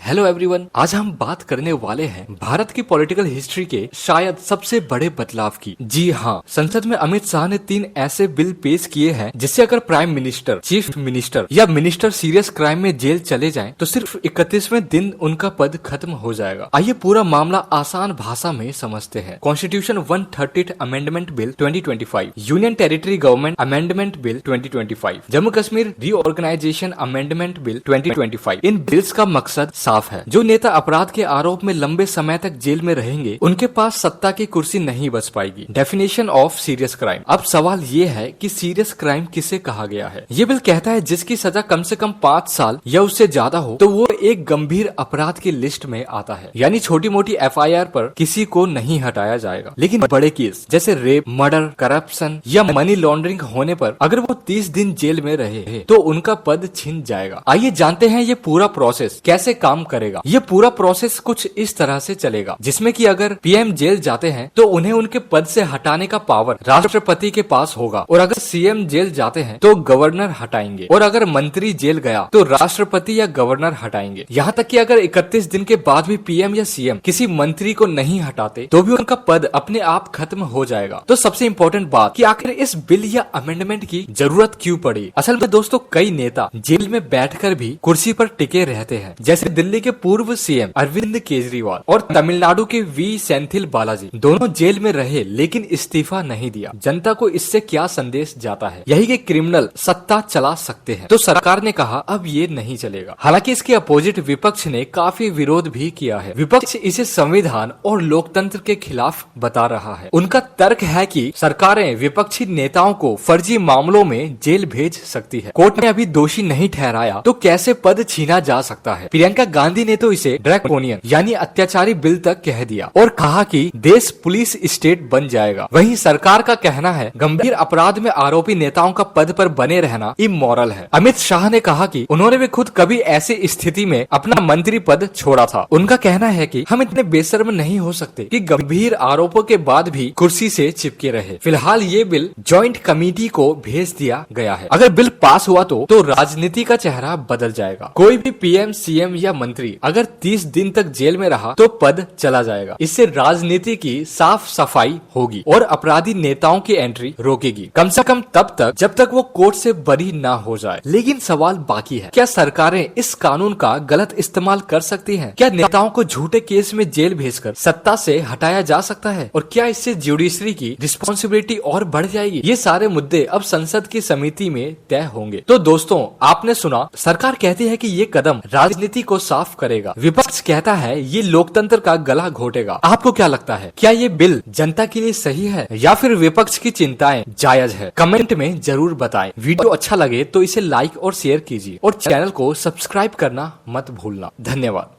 Hello everyone, आज हम बात करने वाले हैं भारत की पॉलिटिकल हिस्ट्री के शायद सबसे बड़े बदलाव की। जी हाँ, संसद में अमित शाह ने 3 ऐसे बिल पेश किए हैं जिससे अगर प्राइम मिनिस्टर, चीफ मिनिस्टर या मिनिस्टर सीरियस क्राइम में जेल चले जाएं तो सिर्फ 31वें दिन उनका पद खत्म हो जाएगा। आइए पूरा मामला आसान भाषा में समझते हैं। Constitution 130 amendment bill 2025, union territory government amendment bill 2025, Jammu Kashmir reorganisation amendment bill 2025। इन बिल्स का मकसद साफ है। जो नेता अपराध के आरोप में लंबे समय तक जेल में रहेंगे उनके पास सत्ता की कुर्सी नहीं बच पाएगी। Definition of serious crime. अब सवाल ये है कि सीरियस क्राइम किसे कहा गया है। ये बिल कहता है जिसकी सजा कम से कम 5 साल या उससे ज्यादा हो तो वो एक गंभीर अपराध की लिस्ट में आता है। यानी छोटी मोटी FIR पर किसी को नहीं हटाया जाएगा, लेकिन बड़े केस जैसे रेप, मर्डर, करप्शन या मनी लॉन्ड्रिंग होने पर अगर वो 30 दिन जेल में रहे तो उनका पद छिन जाएगा। आइए जानते हैं ये पूरा प्रोसेस कैसे काम करेगा। ये पूरा प्रोसेस कुछ इस तरह से चलेगा जिसमें कि अगर PM जेल जाते हैं तो उन्हें उनके पद से हटाने का पावर राष्ट्रपति के पास होगा, और अगर CM जेल जाते हैं तो गवर्नर हटाएंगे, और अगर मंत्री जेल गया तो राष्ट्रपति या गवर्नर हटाएंगे। यहाँ तक कि अगर 31 दिन के बाद भी PM या CM किसी मंत्री को नहीं हटाते तो भी उनका पद अपने आप खत्म हो जाएगा। तो सबसे इम्पोर्टेंट बात कि आखिर इस बिल या अमेंडमेंट की जरूरत क्यों पड़ी। असल में दोस्तों कई नेता जेल में बैठकर भी कुर्सी पर टिके रहते हैं, जैसे दिल्ली के पूर्व CM अरविंद केजरीवाल और तमिलनाडु के V सेंथिल बालाजी। दोनों जेल में रहे लेकिन इस्तीफा नहीं दिया। जनता को इससे क्या संदेश जाता है? यही कि क्रिमिनल सत्ता चला सकते हैं। तो सरकार ने कहा अब ये नहीं चलेगा। हालांकि इसके अपोजिट विपक्ष ने काफी विरोध भी किया है। विपक्ष इसे संविधान और लोकतंत्र के खिलाफ बता रहा है। उनका तर्क है कि सरकारें विपक्षी नेताओं को फर्जी मामलों में जेल भेज सकती है। कोर्ट ने अभी दोषी नहीं ठहराया तो कैसे पद छीना जा सकता है। प्रियंका गांधी ने तो इसे ड्रैकोनियन यानी अत्याचारी बिल तक कह दिया और कहा कि देश पुलिस स्टेट बन जाएगा। वहीं सरकार का कहना है गंभीर अपराध में आरोपी नेताओं का पद पर बने रहना इमोरल है। अमित शाह ने कहा कि उन्होंने भी खुद कभी ऐसी स्थिति में अपना मंत्री पद छोड़ा था। उनका कहना है कि हम इतने बेशर्म नहीं हो सकते कि गंभीर आरोपों के बाद भी कुर्सी से चिपके रहे। फिलहाल ये बिल ज्वाइंट कमेटी को भेज दिया गया है। अगर बिल पास हुआ तो राजनीति का चेहरा बदल जाएगा। कोई भी PM, CM या मंत्री अगर 30 दिन तक जेल में रहा तो पद चला जाएगा। इससे राजनीति की साफ सफाई होगी और अपराधी नेताओं की एंट्री रोकेगी, कम से कम तब तक जब तक वो कोर्ट से बरी ना हो जाए। लेकिन सवाल बाकी है, क्या सरकारें इस कानून का गलत इस्तेमाल कर सकती हैं? क्या नेताओं को झूठे केस में जेल भेजकर सत्ता से हटाया जा सकता है? और क्या इससे जुडिशरी की रिस्पॉन्सिबिलिटी और बढ़ जाएगी? ये सारे मुद्दे अब संसद की समिति में तय होंगे। तो दोस्तों आपने सुना, सरकार कहती है कि ये कदम राजनीति को साफ करेगा, विपक्ष कहता है ये लोकतंत्र का गला घोटेगा। आपको क्या लगता है, क्या ये बिल जनता के लिए सही है या फिर विपक्ष की चिंताएं जायज है? कमेंट में जरूर बताएं। वीडियो अच्छा लगे तो इसे लाइक और शेयर कीजिए और चैनल को सब्सक्राइब करना मत भूलना। धन्यवाद।